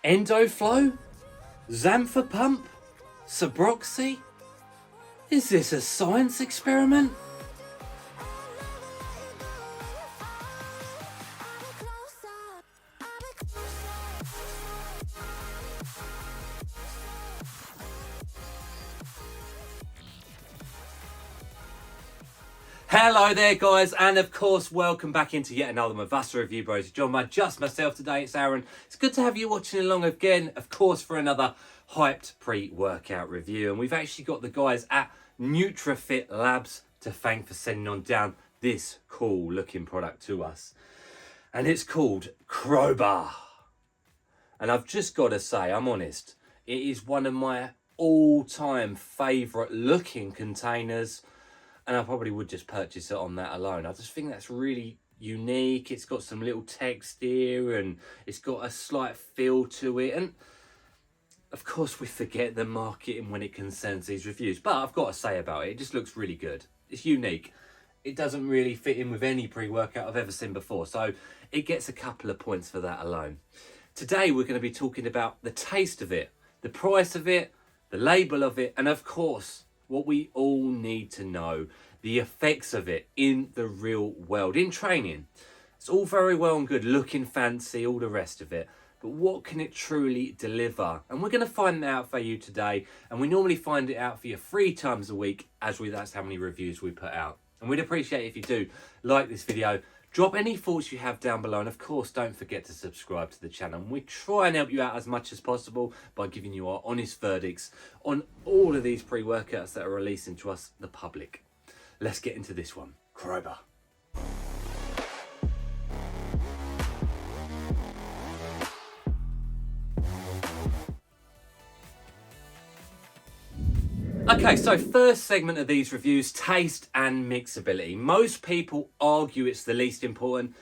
Endoflow? Xantha pump? Subroxy? Is this a science experiment? Hello there guys, and of course welcome back into yet another Mavassa Review Bros. Joined by just myself today, it's Aaron. It's good to have you watching along again, of course, for another hyped pre-workout review. And we've actually got the guys at Fitt Labs to thank for sending on down this cool looking product to us. And it's called KROBAA. And I've just got to say, I'm honest, it is one of my all-time favourite looking containers. And I probably would just purchase it on that alone. I just think that's really unique. It's got some little text here and it's got a slight feel to it. And of course we forget the marketing when it concerns these reviews. But I've got to say about it, it just looks really good. It's unique. It doesn't really fit in with any pre-workout I've ever seen before. So it gets a couple of points for that alone. Today we're going to be talking about the taste of it, the price of it, the label of it, and of course, what we all need to know, the effects of it in the real world, in training. It's all very well and good, looking fancy, all the rest of it, but what can it truly deliver? And we're going to find that out for you today, and we normally find it out for you 3 times a week, as that's how many reviews we put out. And we'd appreciate it if you do like this video, drop any thoughts you have down below, and of course don't forget to subscribe to the channel. And we try and help you out as much as possible by giving you our honest verdicts on all of these pre-workouts that are releasing to us, the public. Let's get into this one. KROBAA. Okay, so first segment of these reviews, taste and mixability. Most people argue it's the least important,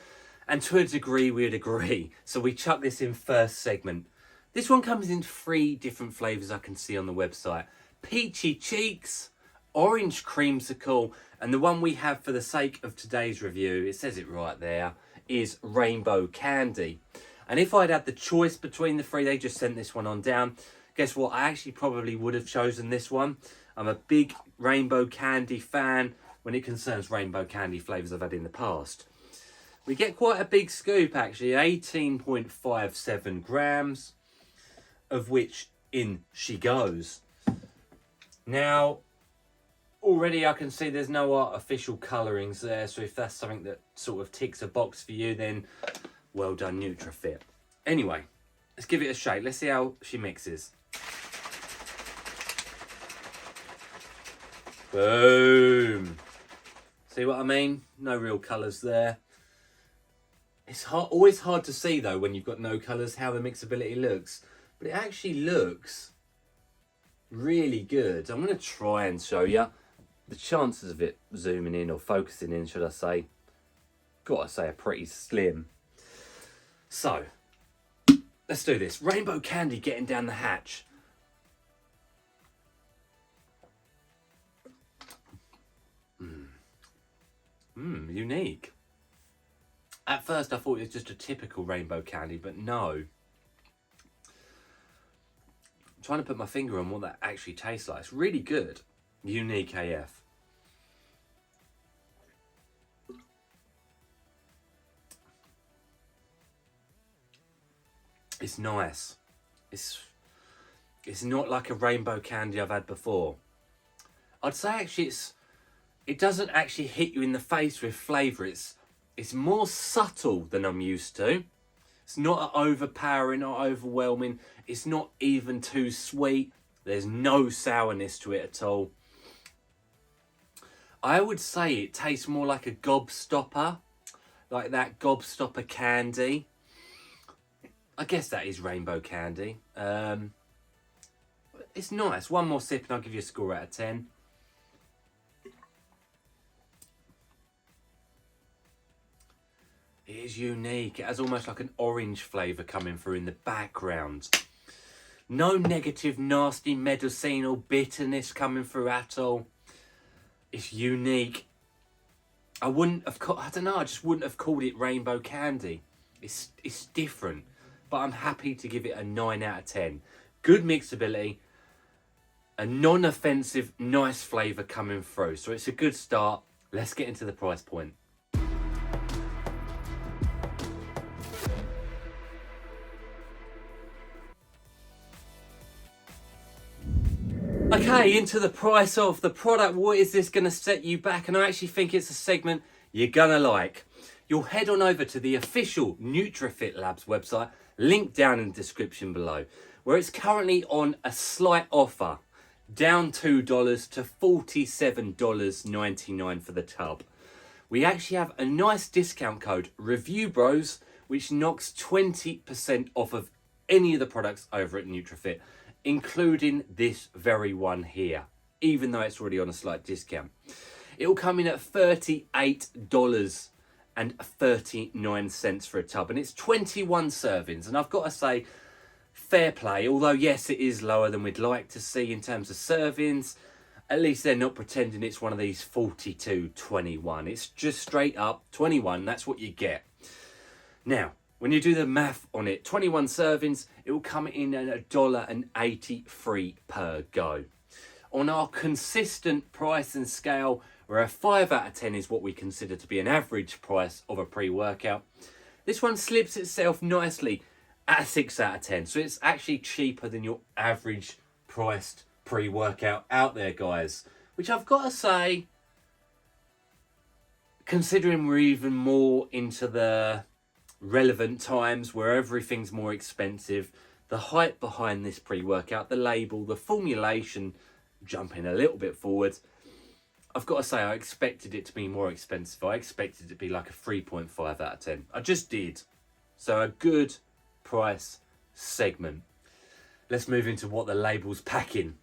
and to a degree we'd agree. So we chuck this in first segment. This one comes in 3 different flavours I can see on the website. Peachy Cheeks, Orange Creamsicle, and the one we have for the sake of today's review, it says it right there, is Rainbow Candy. And if I'd had the choice between the 3, they just sent this one on down. Guess what? I actually probably would have chosen this one. I'm a big Rainbow Candy fan when it concerns Rainbow Candy flavours I've had in the past. We get quite a big scoop actually, 18.57 grams, of which in she goes. Now, already I can see there's no artificial colourings there, so if that's something that sort of ticks a box for you, then well done Fitt. Anyway, let's give it a shake. Let's see how she mixes. Boom. See what I mean? No real colours there. It's always hard to see though when you've got no colours how the mixability looks. But it actually looks really good. I'm going to try and show you. The chances of it zooming in or focusing in, should I say, gotta say, are pretty slim. So, let's do this. Rainbow Candy getting down the hatch. Unique. At first I thought it was just a typical Rainbow Candy, but no. I'm trying to put my finger on what that actually tastes like. It's really good. Unique AF. It's nice. It's not like a Rainbow Candy I've had before. I'd say actually it doesn't actually hit you in the face with flavour. It's more subtle than I'm used to. It's not overpowering, not overwhelming. It's not even too sweet. There's no sourness to it at all. I would say it tastes more like a gobstopper, like that gobstopper candy. I guess that is Rainbow Candy. It's nice. One more sip and I'll give you a score out of 10. It is unique. It has almost like an orange flavour coming through in the background. No negative, nasty, medicinal bitterness coming through at all. It's unique. I wouldn't have, I don't know, I just wouldn't have called it Rainbow Candy. It's different. But but I'm happy to give it a 9 out of 10. Good mixability, a non-offensive, nice flavour coming through. So it's a good start. Let's get into the price point. Okay, into the price of the product. What is this going to set you back? And I actually think it's a segment you're going to like. You'll head on over to the official NutriFit Labs website, linked down in the description below, where it's currently on a slight offer, down $2 to $47.99 for the tub. We actually have a nice discount code, reviewbros, which knocks 20% off of any of the products over at NutriFit, including this very one here, even though it's already on a slight discount. It will come in at $38.39 for a tub, and it's 21 servings. And I've got to say, fair play, although yes, it is lower than we'd like to see in terms of servings. At least they're not pretending it's one of these 42-21. It's just straight up 21, that's what you get. Now, when you do the math on it, 21 servings, it will come in at $1.83 per go. On our consistent price and scale, where a 5 out of 10 is what we consider to be an average price of a pre-workout, this one slips itself nicely at a 6 out of 10. So it's actually cheaper than your average priced pre-workout out there, guys. Which I've got to say, considering we're even more into the relevant times where everything's more expensive, the hype behind this pre-workout, the label, the formulation, jumping a little bit forward, I've got to say I expected it to be more expensive. I expected it to be like a 3.5 out of 10. I just did. So a good price segment. Let's move into what the label's packing.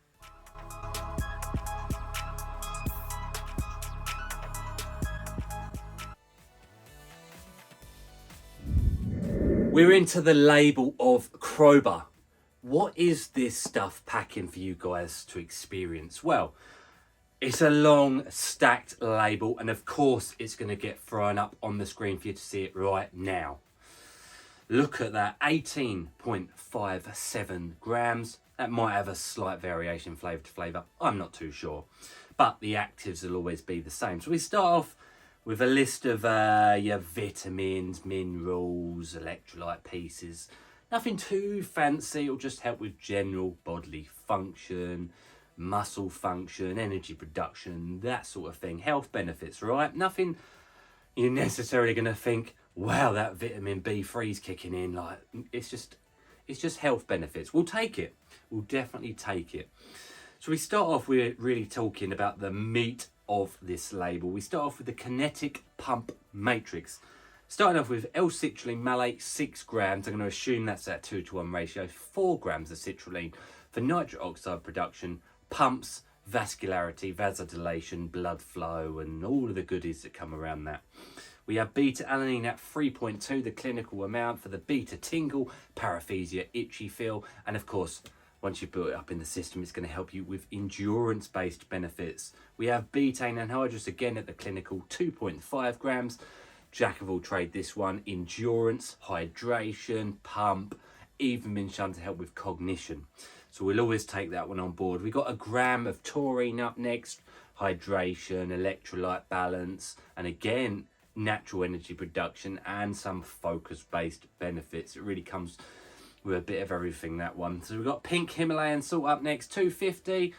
We're into the label of KROBAA. What is this stuff packing for you guys to experience? Well, it's a long stacked label, and of course it's going to get thrown up on the screen for you to see it right now. Look at that, 18.57 grams. That might have a slight variation flavour to flavour, I'm not too sure. But the actives will always be the same. So we start off with a list of your vitamins, minerals, electrolyte pieces. Nothing too fancy, it'll just help with general bodily function, muscle function, energy production, that sort of thing. Health benefits, right? Nothing you're necessarily going to think, wow, that vitamin B3 is kicking in. Like, it's just health benefits. We'll take it. We'll definitely take it. So we start off with really talking about the meat of this label. We start off with the kinetic pump matrix. Starting off with L-citrulline malate, 6 grams. I'm going to assume that's at 2-to-1 ratio. 4 grams of citrulline for nitric oxide production, pumps, vascularity, vasodilation, blood flow, and all of the goodies that come around that. We have beta-alanine at 3.2, the clinical amount for the beta tingle, paresthesia, itchy feel, and of course, once you've built it up in the system, it's going to help you with endurance-based benefits. We have betaine anhydrous, again at the clinical, 2.5 grams. Jack of all trade, this one. Endurance, hydration, pump, even been shown to help with cognition. So we'll always take that one on board. We got a gram of taurine up next. Hydration, electrolyte balance, and again, natural energy production and some focus-based benefits. It really comes with a bit of everything, that one. So we've got pink Himalayan salt up next, 250.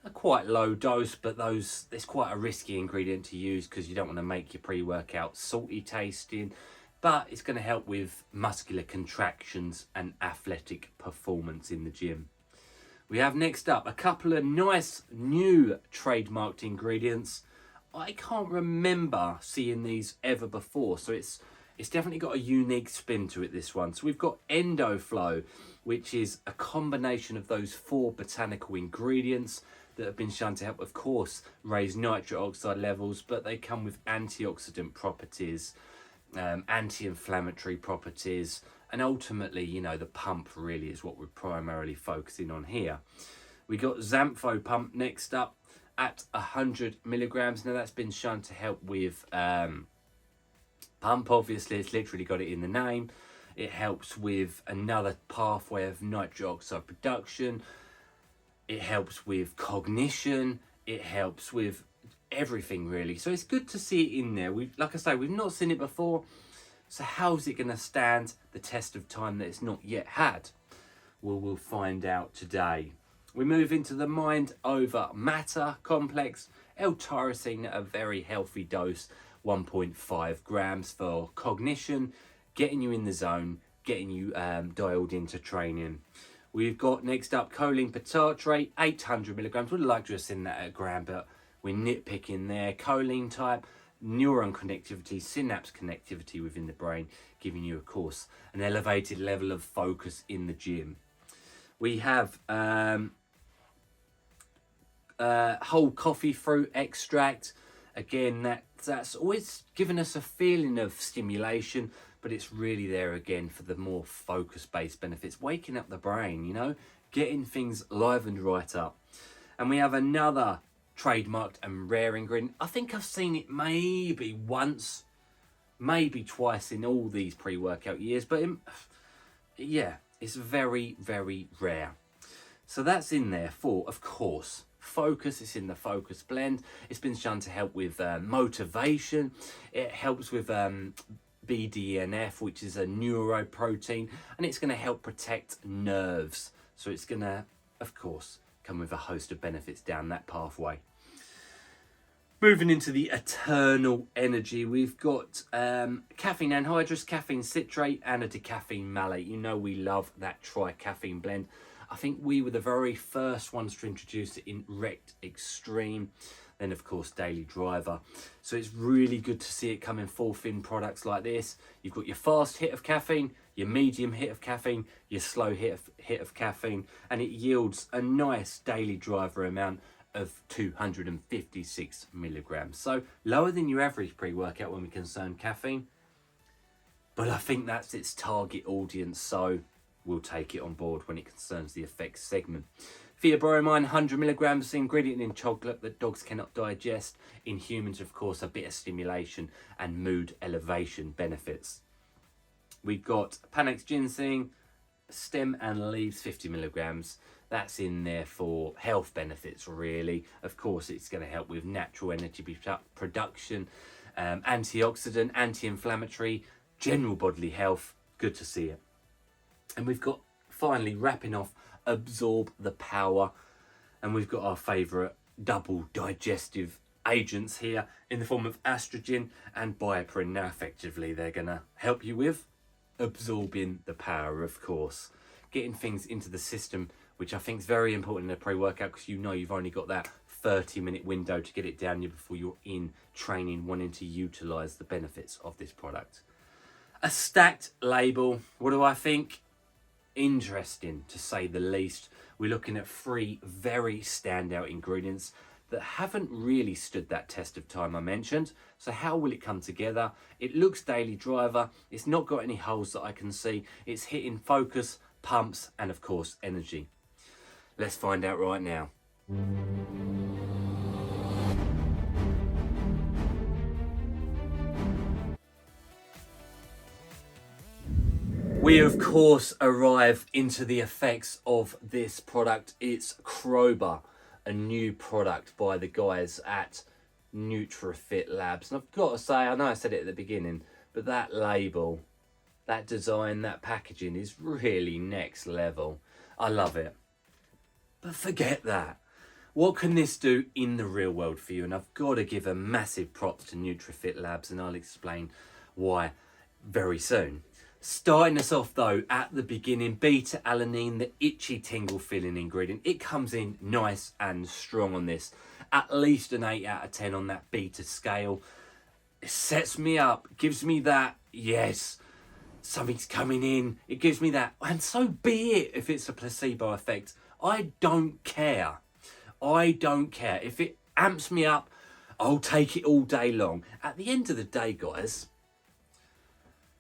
A quite low dose, but it's quite a risky ingredient to use because you don't want to make your pre-workout salty tasting, but it's going to help with muscular contractions and athletic performance in the gym. We have next up a couple of nice new trademarked ingredients. I can't remember seeing these ever before, so it's definitely got a unique spin to it, this one. So we've got EndoFlow, which is a combination of those 4 botanical ingredients that have been shown to help, of course, raise nitric oxide levels, but they come with antioxidant properties, anti-inflammatory properties, and ultimately, you know, the pump really is what we're primarily focusing on here. We got Xantho Pump next up at 100 milligrams. Now that's been shown to help with pump, obviously, it's literally got it in the name. It helps with another pathway of nitric oxide production. It helps with cognition. It helps with everything really. So it's good to see it in there. Like I say, we've not seen it before. So how's it going to stand the test of time that it's not yet had? Well, we'll find out today. We move into the mind over matter complex. L-tyrosine at a very healthy dose, 1.5 grams for cognition, getting you in the zone, getting you dialed into training. We've got next up choline per tartrate, 800 milligrams. Would like to have seen that at a gram, but we're nitpicking there. Choline type, neuron connectivity, synapse connectivity within the brain, giving you, of course, an elevated level of focus in the gym. We have whole coffee fruit extract. Again, that's always given us a feeling of stimulation, but it's really there again for the more focus-based benefits, waking up the brain, you know, getting things livened right up. And we have another trademarked and rare ingredient. I think I've seen it maybe once, maybe twice in all these pre-workout years, but yeah, it's very, very rare. So that's in there for, of course, focus. It's in the focus blend. It's been shown to help with motivation. It helps with BDNF, which is a neuroprotein, and it's going to help protect nerves. So it's going to, of course, come with a host of benefits down that pathway. Moving into the eternal energy, we've got caffeine anhydrous, caffeine citrate, and a decaffeine malate. You know we love that tri-caffeine blend. I think we were the very first ones to introduce it in Rect Extreme, then of course Daily Driver. So it's really good to see it coming forth in products like this. You've got your fast hit of caffeine, your medium hit of caffeine, your slow hit of caffeine, and it yields a nice Daily Driver amount of 256 milligrams. So lower than your average pre-workout when we concern caffeine, but I think that's its target audience, so we'll take it on board when it concerns the effects segment. Theobromine, 100 milligrams, ingredient in chocolate that dogs cannot digest. In humans, of course, a bit of stimulation and mood elevation benefits. We've got Panax ginseng, stem and leaves, 50 milligrams. That's in there for health benefits, really. Of course, it's going to help with natural energy production, antioxidant, anti-inflammatory, general bodily health. Good to see it. And we've got, finally, wrapping off, absorb the power. And we've got our favourite double digestive agents here in the form of estrogen and bioperin. Now, effectively, they're going to help you with absorbing the power, of course. Getting things into the system, which I think is very important in a pre-workout, because you know you've only got that 30-minute window to get it down you before you're in training, wanting to utilise the benefits of this product. A stacked label. What do I think? Interesting, to say the least. We're looking at 3 very standout ingredients that haven't really stood that test of time I mentioned. So how will it come together? It looks Daily Driver. It's not got any holes that I can see. It's hitting focus, pumps, and of course energy. Let's find out right now. We of course arrive into the effects of this product. It's KROBAA, a new product by the guys at Fitt Labs. And I've got to say, I know I said it at the beginning, but that label, that design, that packaging is really next level. I love it. But forget that. What can this do in the real world for you? And I've got to give a massive props to Fitt Labs, and I'll explain why very soon. Starting us off though at the beginning, beta-alanine, the itchy tingle feeling ingredient. It comes in nice and strong on this. At least an 8 out of 10 on that beta scale. It sets me up, gives me that, yes, something's coming in. It gives me that, and so be it if it's a placebo effect. I don't care. I don't care. If it amps me up, I'll take it all day long. At the end of the day, guys,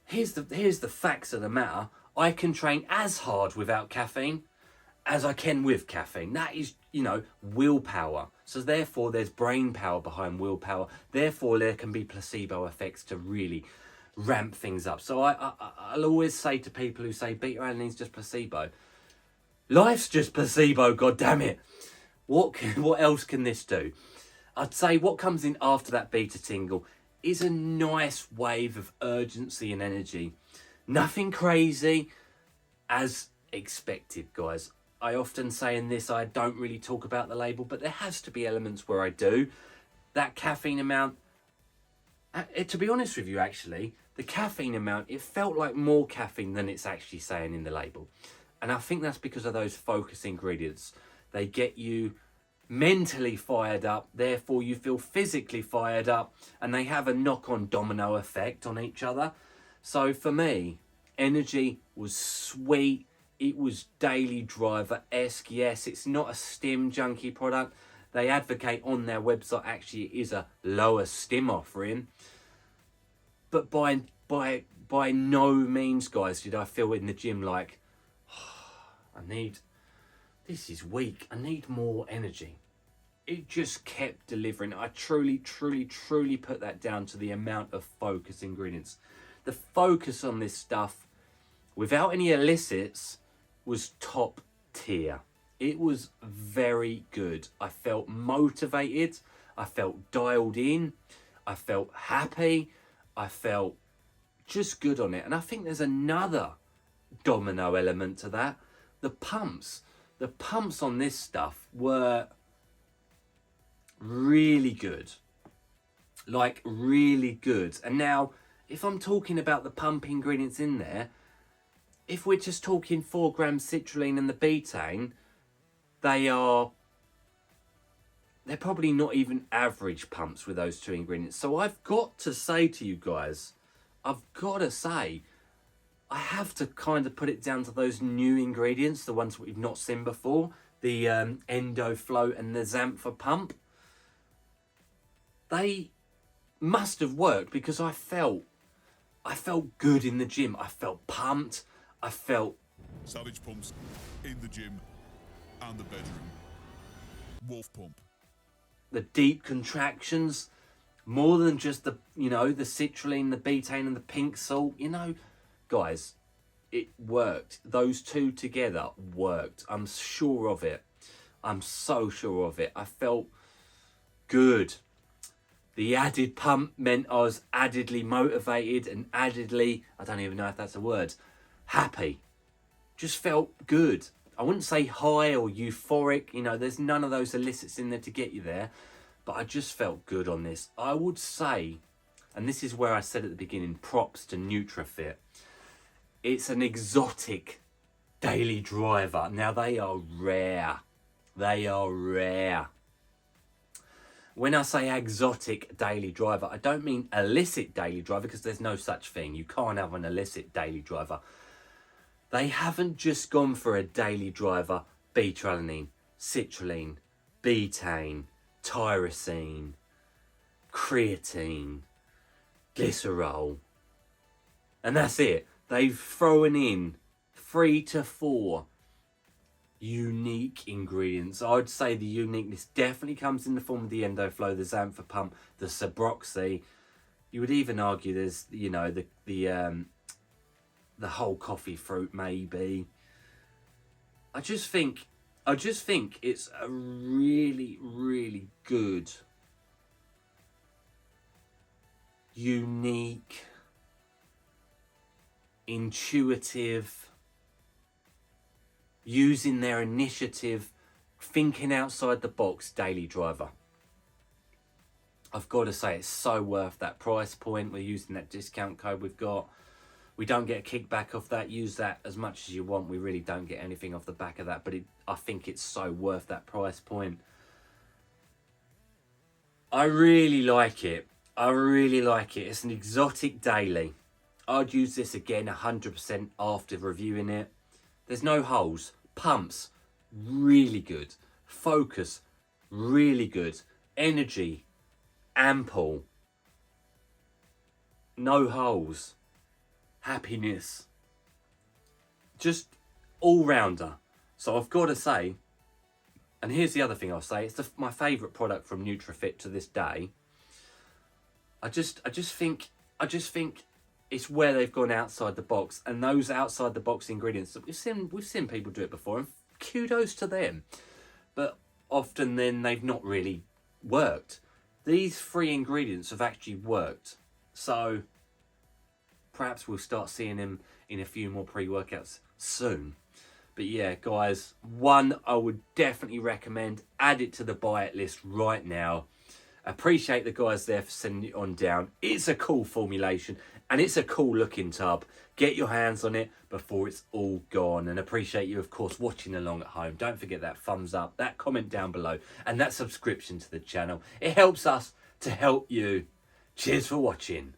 here's the facts of the matter. I can train as hard without caffeine as I can with caffeine. That is, you know, willpower. So therefore, there's brain power behind willpower. Therefore, there can be placebo effects to really ramp things up. So I'll always say to people who say beta alanine's just placebo, life's just placebo, god damn it. What else can this do? I'd say what comes in after that beta tingle is a nice wave of urgency and energy. Nothing crazy, as expected, guys. I often say in this, I don't really talk about the label, but there has to be elements where I do. That caffeine amount, to be honest with you, actually, the caffeine amount, it felt like more caffeine than it's actually saying in the label. And I think that's because of those focus ingredients. They get you mentally fired up, therefore you feel physically fired up, and they have a knock-on domino effect on each other. So for me, energy was sweet. It was daily driver-esque. Yes, it's not a stim junkie product. They advocate on their website actually it is a lower stim offering. But by no means, guys, did I feel in the gym like, this is weak. I need more energy. It just kept delivering. I truly put that down to the amount of focus ingredients. The focus on this stuff, without any illicits, was top tier. It was very good. I felt motivated. I felt dialed in. I felt happy. I felt just good on it. And I think there's another domino element to that. The pumps. The pumps on this stuff were really good. Like, really good. And now, if I'm talking about the pump ingredients in there, if we're just talking 4 grams citrulline and the betaine, they're probably not even average pumps with those 2 ingredients. So I've got to say to you guys, I have to kind of put it down to those new ingredients, the ones we've not seen before, the EndoFlow and the Xantha Pump. They must have worked because I felt good in the gym. I felt pumped. I felt savage pumps in the gym and the bedroom. Wolf pump. The deep contractions, more than just the the citrulline, the betaine, and the pink salt. Guys, it worked. Those 2 together worked. I'm sure of it. I'm so sure of it. I felt good. The added pump meant I was addedly motivated and addedly, I don't even know if that's a word, happy. Just felt good. I wouldn't say high or euphoric. There's none of those illicits in there to get you there. But I just felt good on this. I would say, and this is where I said at the beginning, props to Fitt. It's an exotic daily driver. Now, they are rare. They are rare. When I say exotic daily driver, I don't mean illicit daily driver, because there's no such thing. You can't have an illicit daily driver. They haven't just gone for a daily driver, beta-alanine, citrulline, betaine, tyrosine, creatine, glycerol, and that's it. They've thrown in 3 to 4 unique ingredients. I'd say the uniqueness definitely comes in the form of the EndoFlow, the Xantha Pump, the Subroxy. You would even argue there's the whole coffee fruit maybe. I just think it's a really good, unique, intuitive, using their initiative, thinking outside the box daily driver. I've got to say, it's so worth that price point. We're using that discount code we've got. We don't get a kickback off that. Use that as much as you want. We really don't get anything off the back of that, but I think it's so worth that price point. I really like it. It's an exotic daily. I'd use this again 100% after reviewing it. There's no holes. Pumps, really good. Focus, really good. Energy, ample. No holes. Happiness. Just all-rounder. So I've got to say, and here's the other thing I'll say, it's my favourite product from Fitt to this day. I just think it's where they've gone outside the box, and those outside the box ingredients that we've seen people do it before, and kudos to them. But often then they've not really worked. These 3 ingredients have actually worked. So perhaps we'll start seeing them in a few more pre-workouts soon. But yeah, guys, one I would definitely recommend. Add it to the buy it list right now. Appreciate the guys there for sending it on down. It's a cool formulation and it's a cool looking tub. Get your hands on it before it's all gone. And appreciate you, of course, watching along at home. Don't forget that thumbs up, that comment down below, and that subscription to the channel. It helps us to help you. Cheers for watching.